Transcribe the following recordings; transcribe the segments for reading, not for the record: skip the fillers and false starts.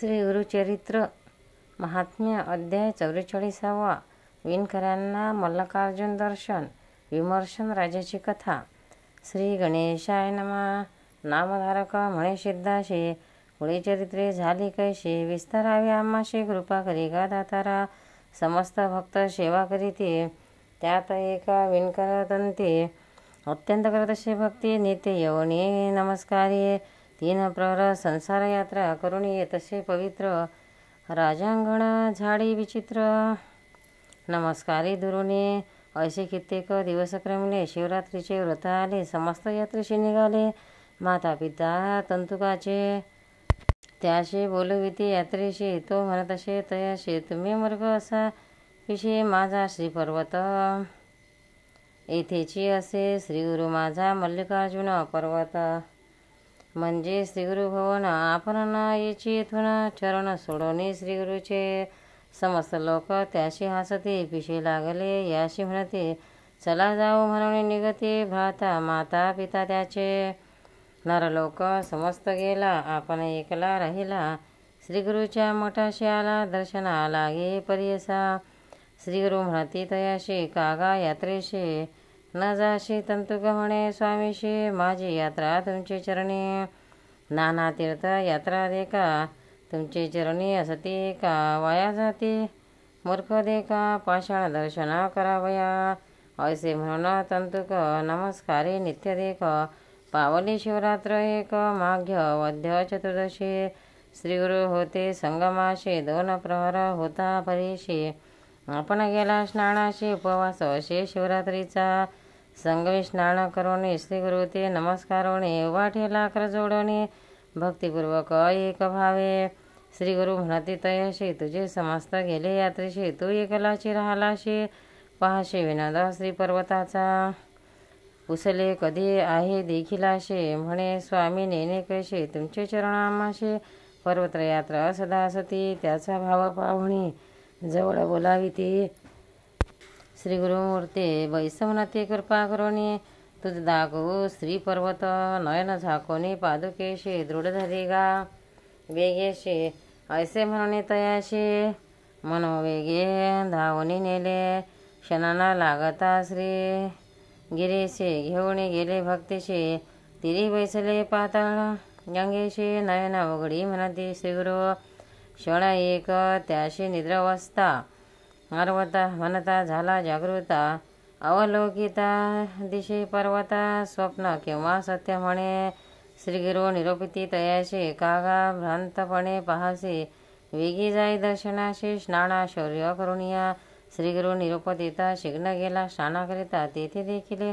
श्री गुरुचरित्र महात्म्य अध्याय 44. विणकरांना मल्लिकार्जुन दर्शन विमर्शन राजाची कथा. श्री गणेशाय नमः. नामधारक म्हणे सिद्धाशी, पुढे चरित्रे झाली कैशी, विस्तारावी आम्हाशी कृपा करी गा दातारा. समस्त भक्त सेवा करीते, त्यात एका विणकर तंते, अत्यंत करतसे भक्ती नित्य यवनी नमस्कारिये. 3 प्रहर संसार यात्रा करून येतसे पवित्र, राजांगण झाडी विचित्र नमस्कारी दुरुने. असे कित्येक दिवस क्रमले, शिवरात्रीचे व्रत आले, समस्त यात्रेशी निघाले. माता पिता तंतुकाचे त्याशी बोलविते यात्रेशी, तो म्हणतसे तयाशी, तुम्ही मर्ग असा पिशे माझा श्रीपर्वत. येथेची असे श्रीगुरु माझा मल्लिकार्जुन पर्वत. म्हणजे श्रीगुरु भवन आपण याची येथून चरण सोडवणे श्रीगुरूचे. समस्त लोक त्याशी हसते, पिशे लागले याशी म्हणते, चला जाऊ म्हणून निघते भ्राता माता पिता त्याचे. नरलोक समस्त गेला, आपण एकला राहिला, श्रीगुरूच्या मठाशी आला, दर्शना लागे परियसा. श्रीगुरु म्हणती तयाशी, कागा यात्रेशी न जाशी तंतुक म्हणे स्वामीशी, माझी यात्रा तुमचे चरणी. नाना तीर्थ यात्रा देखा, तुमचे चरणी असते का वाया जाते. मूर्ख देखा पाषाण दर्शन करावया. ऐसे म्हणून तंतुक नमस्कारे नित्य देख, पावली शिवरात्र एक माघ्य वद्य चतुर्दशी. श्रीगुरु होते संगमाशी, 2 प्रहर होता परीशी, आपण गेला स्नानाशी, उपवास असे शिवरात्रीचा. संगमी स्नान करोने श्रीगुरु ते नमस्कारोने, उभा ठेला कर जोडणे भक्तिपूर्वक एक भावे. श्रीगुरु म्हणते तयाशी, तुझे समस्त गेले यात्रेशी, तू एकलाची राहिलाशी, पहाशे विनोद श्री पर्वताचा. उसले कधी आहे देखीलाशे, म्हणे स्वामी नेणे कैसे, तुमचे चरण आम्हाशी. पर्वतयात्रा सदा असती, त्याचा भाव पाहुणी जवळ बोलाविती. श्रीगुरुमूर्ते वैसवनते कृपा करोनी, तुझ दाखवू श्री पर्वत. नयन झाकोनी पादुकेशी, दृढ धरी गा वेगेशी. ऐसे म्हणून तयाशी, मनोवेगे धावणी नेले, क्षणांना लागता श्री गिरीशी. घेऊन गेले भक्तीशी, तिरी बैसले पाताळ गंगेशी. नयन उघडी म्हणती श्रीगुरु, क्षण एक त्याशी निद्रावस्था. अर्वता म्हणता झाला जागृता, अवलोकिता दिशे पर्वता. स्वप्न किंवा सत्य म्हणे श्रीगुरु निरोपिती तयाशी, कागा भ्रांतपणे पहासे, वेगी जाई दर्शनाशी. स्नाना शौर्य करुणिया, श्रीगुरु निरोप देता, शिग्न गेला स्नानाकरिता. तेथे देखील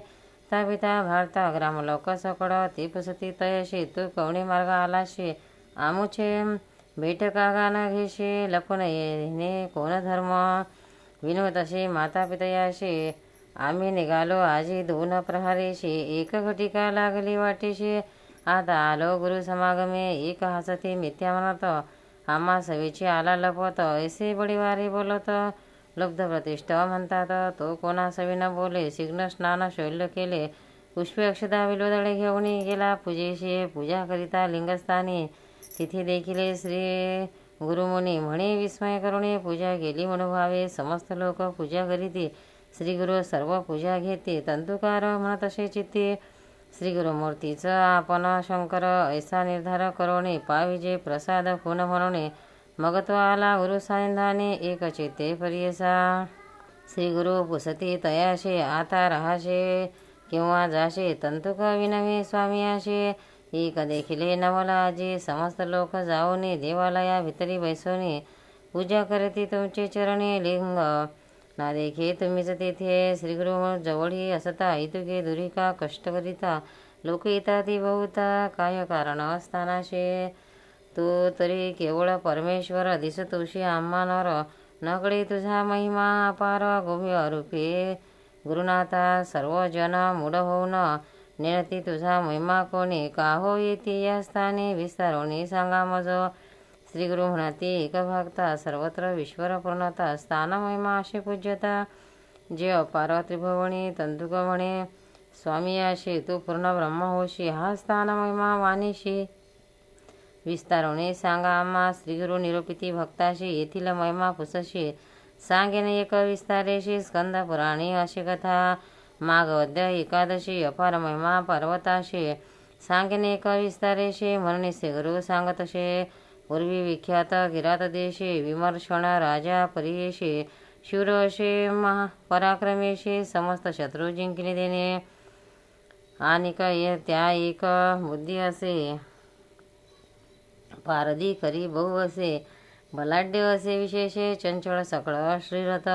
तापिता भारता ग्रामलोक सकड, ते पुसती तयाशी, तू कवणे मार्ग आलाशी. आमुचे भेट कागा न घेशी, लपून येणे कोण धर्म. विनोद असे माता पितयाशी, आम्ही निघालो आजी 2 प्रहरेशी, एक घटिका लागली वाटेशी. आता आलो गुरु समागमे, एक हसते मिथ्या म्हणत, आम्हा सवेची आला लपवत. ऐसे बडीवारे बोलत, लब्ध प्रतिष्ठ म्हणतात, तो कोणा सवी न बोले. शिग्न स्नान शैल्य केले, पुष्पे अक्षदा विलोदळे घेऊन गेला पूजेशी. पूजा करिता लिंगस्थानी, तिथे देखील श्री गुरुमुनी म्हणे विस्मय करुणे, पूजा गेली मनोभावे. समस्त लोक पूजा करीते, श्रीगुरु सर्व पूजा घेते. तंतुकार म्हणत असे चित्ते, श्रीगुरुमूर्तीचा आपण शंकर. ऐसा निर्धार करोने, पाविजे प्रसाद खून म्हणूने. मग तो आला गुरु सानिधाने, एक चित्ते परियसा. श्रीगुरु पुसती तयाशे, आता रहाशे किंवा जाशे, तंतुक विनवे स्वामियाशे. एक देखिले नवला आजी, समस्त लोक जाऊने देवालया भितरी बैसोने. पूजा करती तुमचे चरणी लिंग, ना देखे तुम्हीच तेथे. श्रीगुरु जवळी असता, इतुके दुरिका कष्ट करिता. लोक येताती बहुता, काय कारण असतानाशे. तू तरी केवळ परमेश्वर दिसतोशी आम्हा नर. नकडे तुझा महिमा अपार, गोमी अरूपे गुरुनाथा. सर्व जन मूढ होऊन नेणती तुझा महिमा कोणी. का हो येते या स्थानी, विस्तारोनी सांगा मज. श्रीगुरु म्हणती एक भक्ता, सर्वत्र विश्वर पूर्णता. स्थान महिमा अशी पूज्यता, जे अपार त्रिभुवनी. तंतुक म्हणे स्वामी याशी, तू पूर्ण ब्रह्म होशी, हा स्थान महिमा वाणीशी. विस्तारोने सांगा आम्हा श्रीगुरु निरूपिती भक्ताशी येथील महिमा पुसशी सांगेन एक विस्तारेशी स्कंद पुराणी अशी कथा माघवद्य एकादशी अपार महिमा पर्वताशी सांगेन एक विस्तारेशी म्हणून श्रीगुरु सांगतसे पूर्वी विख्यात किरात देशी विमर्शण राजा परियेशी शूर असे पराक्रमेशी समस्त शत्रू जिंकले देणे आणि त्या एक बुद्धी असे पारधी करी बहु असे बलाढ्य असे विशेषे चंचळ सकळ श्रीरथ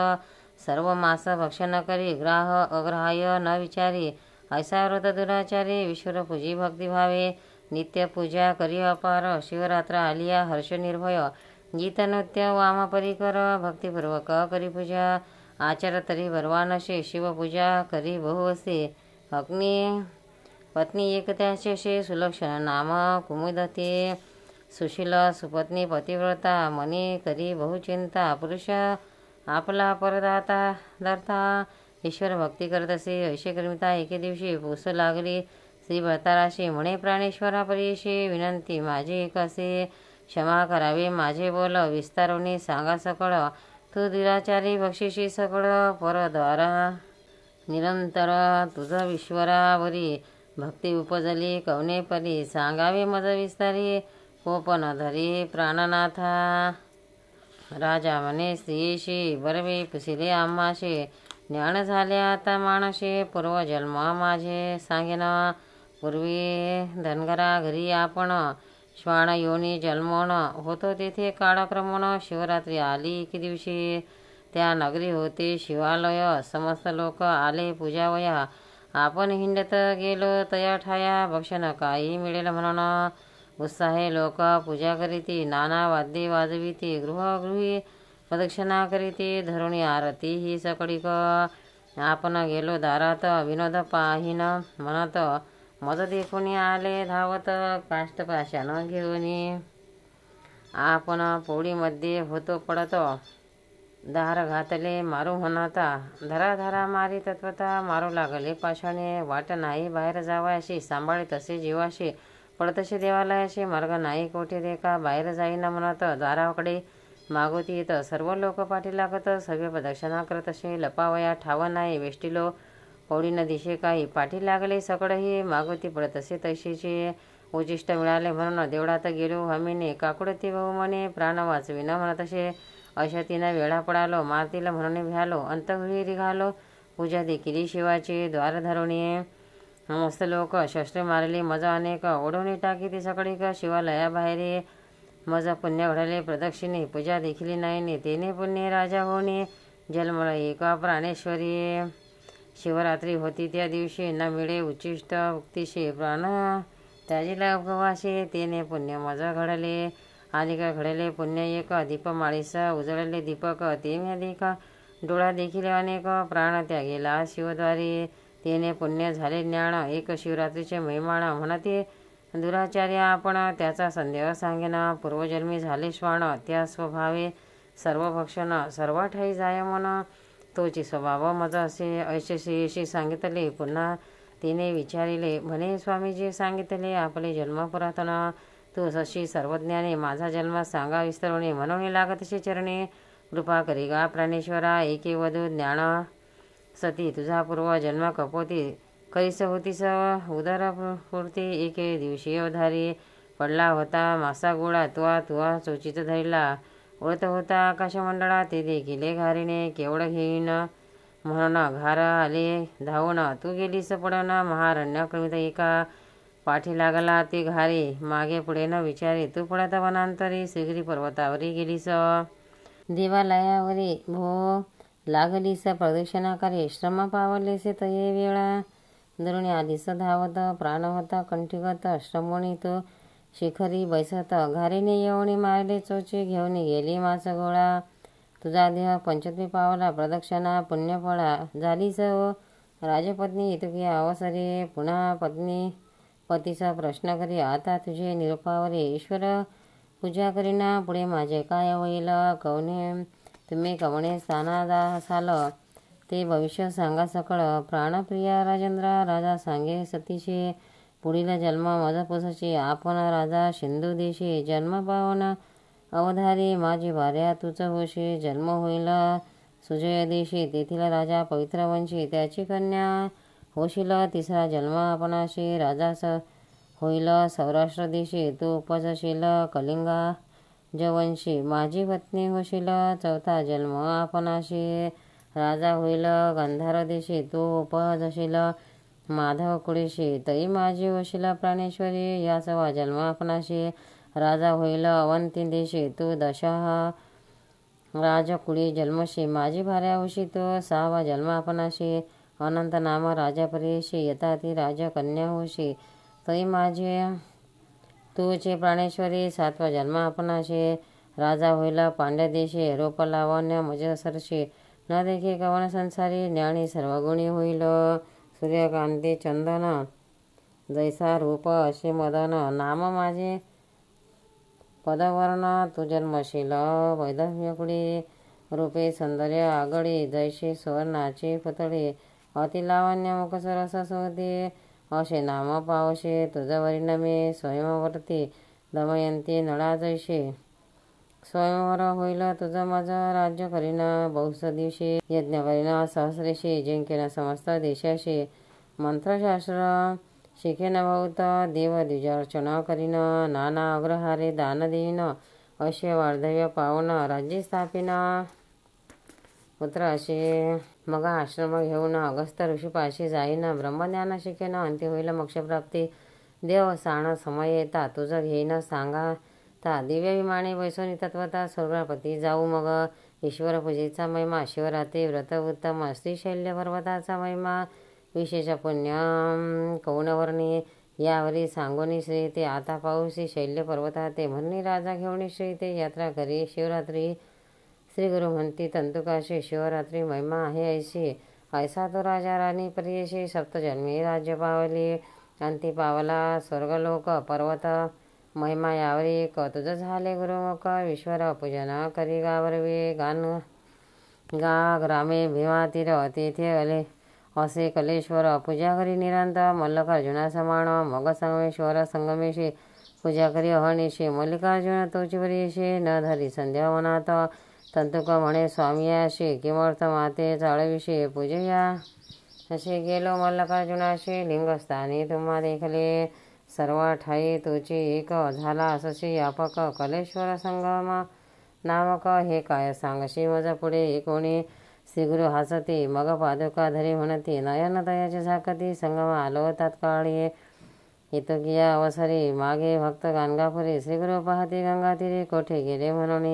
सर्व मास भक्षण करी ग्राह अग्राह्य न विचारी ऐसा व्रत दुराचारी विश्वपूजी भक्तिभावे नित्य पूजा करी अपार शिवरात्र आलिया हर्ष निर्भय गीत नृत्य वाम परिकर भक्तिपूर्वक करी पूजा आचार तरी बर्वानशे शिवपूजा करी बहु असे अग्नी पत्नी एक त्याशे सुलक्षण नाम कुमुदते सुशील सुपत्नी पतिव्रता मनी करी बहुचिंता पुरुष आपला परदाता धरता ईश्वर भक्ती करत असे ऐशे कर्मिता एके दिवशी पुस लागली श्री भरताराशी म्हणे प्राणेश्वरा परीशी विनंती माझी एक असे क्षमा करावे माझे बोल विस्तारोने सांगा सकळ तू दुराचारी बक्षिशी सकळ परद्वारा निरंतर तुझ विश्वरावरी भक्ती उपजली कवने परी सांगावे मज विस्तारी कोपन धरी प्राणनाथा राजा म्हणे स्त्रियेशी बरवे पुसिले आम्हाशे ज्ञान झाले आता माणसे पूर्वजन्म माझे सांगेन पूर्वी धनगरा घरी आपण श्वान योनी जन्मोन होतो तेथे काळक्रमण शिवरात्री आली की दिवशी त्या नगरी होते शिवालय समस्त लोक आले पूजावया आपण हिंडत गेलो तया ठाया भक्षण काही मिळेल म्हणून उत्साहे लोक पूजा करीती नाना वाद्ये वाजविती गृहगृही प्रदक्षिणा करीती धरुणी आरती ही सकळीक आपण गेलो दारात विनोद पाहिन म्हणत मज देखून आले धावत काष्ट पाशान घेऊन आपण पोळीमध्ये होतो पडत दार घातले मारू म्हणता धरा धरा मारी तत्वता मारू लागले पाशाने वाट नाही बाहेर जावायशी सांभाळे तसे जीवाशी पडतसे देवालयाशी मार्ग नाही कोठे देखा बाहेर जाईना म्हणत दाराकडे मागोती येत सर्व लोक पाठी लागत सगळे प्रदक्षिणा करत असे लपावया ठाव नाही वेष्टिलो पौडीन दिशे काही पाठी लागले सकळही मागोती पडत असे तशीचे उचिष्ट मिळाले म्हणून देवळात गेलो हमीने काकुडती भाऊ म्हणे प्राण वाचविन म्हणत असे अशा तिनं वेळा पडालो मारतील म्हणून भ्यालो अंतघळी रिघालो पूजा देखील शिवाची द्वार धरुणी मस्त लोक शस्त्रे मारली मजा अनेक ओढवणी टाकी ती सकळीक शिवालयाबाहेर मज पुण्य घडले प्रदक्षिणे पूजा देखील नाही तेने पुण्य राजा होणे जन्मळ एका प्राणेश्वरी शिवरात्री होती त्या दिवशी न मिळे उच्चिष्ट उक्तीशी प्राण त्याजीला उपवासे तेने पुण्य मज घडले आलिक घडले पुण्य एक दीपमाळीस उजळले दीपक ते म्यादिक डोळा देखील अनेक प्राण त्या गेला शिवद्वारी तेने पुण्य झाले ज्ञान एक शिवरात्रीचे महिमाण म्हणते दुराचार्य आपण त्याचा संदेह सांगेन पूर्वजन्मी झाले श्वान त्या स्वभावे सर्व भक्षण सर्व ठाई जाय मन तोची स्वभाव मज असे ऐशेशी सांगितले पुन्हा तिने विचारिले म्हणे स्वामीजी सांगितले आपले जन्म पुरातन तू सशी सर्वज्ञाने माझा जन्म सांगा विस्तरणे म्हणून लागतसे चरणे कृपा करी गा प्राणेश्वरा एके वधू ज्ञान सती तुझा पूर्व जन्म कपोती करीस होतीस उदर पूर्ती एके दिवशी अवधारी पडला होता मासा गोळा तुवा चोचीत धरला उडत होता आकाशमंडळा ते देखील घारीने केवढ घेईन म्हणून घार आले धावून तू गेलीस पडून महारण्य क्रमित एका पाठी लागला ते घारे मागे पुढे न विचारे तू पडत वनांतरी श्रीगिरी पर्वतावरी गेलीस देवालयावरी भो लागलीस प्रदक्षिणाकारे श्रम पावलेसे तये वेळा धरुणी आलीस धावत प्राण होता कंठीगत श्रमोणी तो शिखरी बैसत घारीने येवणी मारले चोचे घेऊन गेली मास गोळा तुझा देह पंचत्वी पावला प्रदक्षिणा पुण्यफळा झालीस राजपत्नी तुझी अवसरे पुन्हा पत्नी पतीचा प्रश्न करी आता तुझे निरुपावरे ईश्वर पूजा करीना पुढे माझे काय होईल कवने तुम्ही कवणे स्थाना साल ते भविष्य सांगा सकळ प्राणप्रिया राजेंद्र राजा सांगे सतीशे पुढील जन्म मजपूसशी आपण राजा सिंधू देशी जन्म पावन अवधारी माझी भार्या तुझ होशी जन्म होईल सुजय देशी तेथील राजा पवित्र वंशी त्याची कन्या होशील तिसरा जन्म आपणाशी राजास होईल सौराष्ट्र देशी तू उपजशील कलिंगा जवंशी माझी पत्नी होशील चौथा जन्म आपणाशी राजा होईल गांधार देशी तू उपजशील माधव कुळीशी तई माझी होशील प्राणेश्वरी याचवा जन्म आपणाशी राजा होईल अवंती देशी तू दशहा राजकुळी जन्मशी माझी भार्या होशी तो सहावा जन्म आपणाशी अनंत नाम राजापरीशी यथा ती राजकन्या होशी तई माझे तूचे प्राणेश्वरी सातवा जन्म आपणाशी राजा होईल पांड्या देशी रूप लावण्य मजसरशी न देखी कवन संसारी ज्ञानी सर्वगुणी होईल सूर्यकांती चंदन जैसा रूप असे मदन नाम माझे पदवर्ण तू जन्मशील वैदव्यकुळी रूपे सौंदर्य आगळी जैशी सुवर्णाची पुतळी अति लावण्य मुखसरस सोदी असे नाम पावशे तुझवरी नमे स्वयंवरती दमयंती नळा जैशी स्वयंवर होईल तुझं माझं राज्य करीन बहुस दिवशी यज्ञ करीन सहस्रेशी जिंकेन समस्त देशाशी मंत्रशास्त्र शिकेन बहुत देव द्विजार्चना करीन नाना अग्रहारे दान देईन असे वार्धव्य पावन राज्य स्थापिन पुत्र असे मग आश्रम घेऊन अगस्त ऋषीपाशी जाईन ब्रह्मज्ञान शिकेन अंती होईल मोक्षप्राप्ती देव साण समय येता तुझं घेईन सांगा ता दिव्य विमाने बैसोनी तत्वता स्वर्गपती जाऊ मग ईश्वर पूजेचा महिमा शिवरात्री व्रत उत्तम श्रीशैल्य पर्वताचा महिमा विशेष पुण्य कौनवर्णी यावरी सांगोनी श्री ते आता पाऊसी शैल्य पर्वता ते म्हणणी राजा घेऊन श्री ते यात्रा करी शिवरात्री श्री गुरु म्हणती तंतुकाशी शिवरात्री महिमा आहे ऐशी ऐसा तो राजा राणी प्रियशी सप्तजन्मी राज्य पावली अंती पावला स्वर्गलोक पर्वत महिमा यावरी तुझ झाले गुरुमुख विश्वर पूजन करी गावरवे गान गा ग्रामे भीमा तीर तेथे अले असे कलेश्वर पूजा करी निरंतर मल्लिकार्जुना समान मग संगमेश्वर संगमेशी पूजा करी अहर्निशी मल्लिकार्जुन तोचीवरीशी न धरी संध्या वनात तंतुक म्हणे स्वामियाशी किमर्थ माते चाळविषयी पूजया असे गेलो मल्लिकार्जुनाशी लिंगस्थानी तुम्हा देखले सर्व ठाई तुची एक झाला असशी व्यापक कलेश्वर संगम नामक हे काय सांगशी मज पुढे कोणी श्रीगुरु हसती मग पादुका धरी म्हणती नयन दयाची झाकती संगम आलो तात्काळी येतो गिया अवसरी मागे भक्त गाणगापुरी श्रीगुरु पाहती गंगा तीरी कोठे गेले म्हणून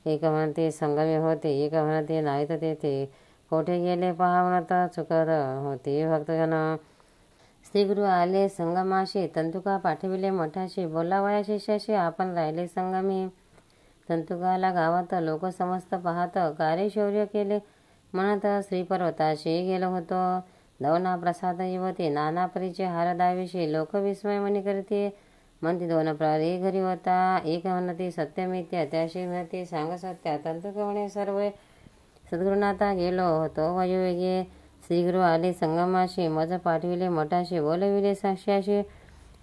एक म्हणते संगमी होते एक म्हणते नाहीत तेथे कोठे गेले पहा म्हणत चुकत होती भक्तजन श्रीगुरु आले संगमाशी तंतुका पाठविले मठाशी बोलावया शिष्याशी आपण राहिले संगमी तंतुकाला गावात लोक समस्त पाहत कार्य शौर्य केले म्हणत श्रीपर्वताशी गेलो होतो दवना प्रसाद युवती नाना परीचे हार दाविशी लोक विस्मय मनी करते म्हणती दोन प्रहरी घरी होता एक म्हणती सत्यमित्या त्याशी म्हणती सांग सत्या तंतुक म्हणे सर्व सद्गुरुनाथा गेलो होतो वायुवेगे श्रीगुरु आले संगमाशी मज पाठविले मठाशी बोलविले साक्ष्याशी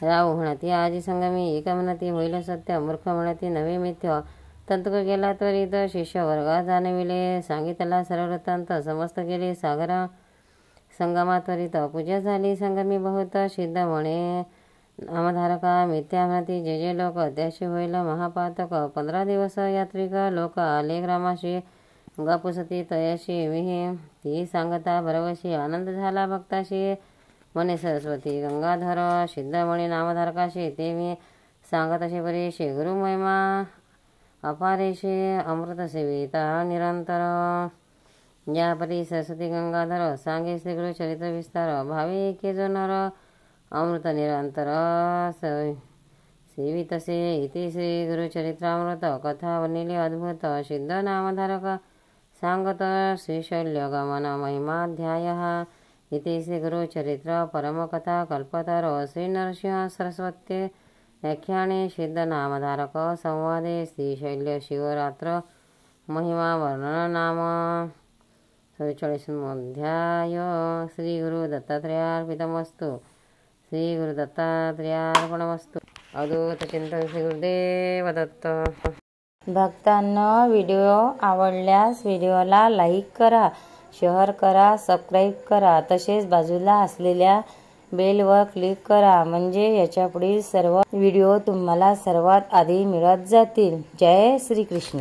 राव म्हणती आजी संगमी एक म्हणती होईल सत्य मूर्ख म्हणती नवे मिथ्य तंतुक गेला त्वरित शिष्य वर्गात जाणविले सांगितला सर्व वृत्तांत समस्त गेले सागरा संगमा त्वरित पूजा झाली संगमी बहुत सिद्ध म्हणे नामधारका मिथ्या म्हणती जे जे लोक त्याशी होईल महापातक 15 दिवस यात्रिक लोक आले ग्रामाशी गपुसती तयाशी विही ती सांगता भरवशी आनंद झाला भक्ताशी म्हणे सरस्वती गंगाधर सिद्ध म्हणे नामधारकाशी ते मी सांगत असे परीशी गुरु महिमा अपारेशी अमृत सेविता निरंतर या परी सरस्वती गंगाधर सांगे श्रीगुरु चरित्र विस्तार भावे एके जो नर अमृत निरंतर सेवितसे इति श्री गुरुचरित्रामृत कथा वनिले अद्भुत सिद्ध नामधारक सांगत श्रीशैल्य गमन महिमाध्याय इति श्री गुरुचरित्र परमकथा कल्पतर श्री नरसिंह सरस्वती व्याख्याने सिद्ध नामधारक संवादे श्रीशैल्य शिवरात्र महिमा वर्णन नाम 44 अध्याय श्री गुरु दत्तात्रेयार्पितमस्तु। श्री गुरुदत्तात्रेयार्पणमस्तु. अवधूत चिंतन श्री गुरुदेव दत्त. भक्तांनो, व्हिडिओ आवडल्यास व्हिडिओला लाईक करा, शेअर करा, सबस्क्राईब करा. तसेच बाजूला असलेल्या बेलवर क्लिक करा, म्हणजे याच्या पुढील सर्व व्हिडिओ तुम्हाला सर्वात आधी मिळत जातील. जय श्री कृष्ण.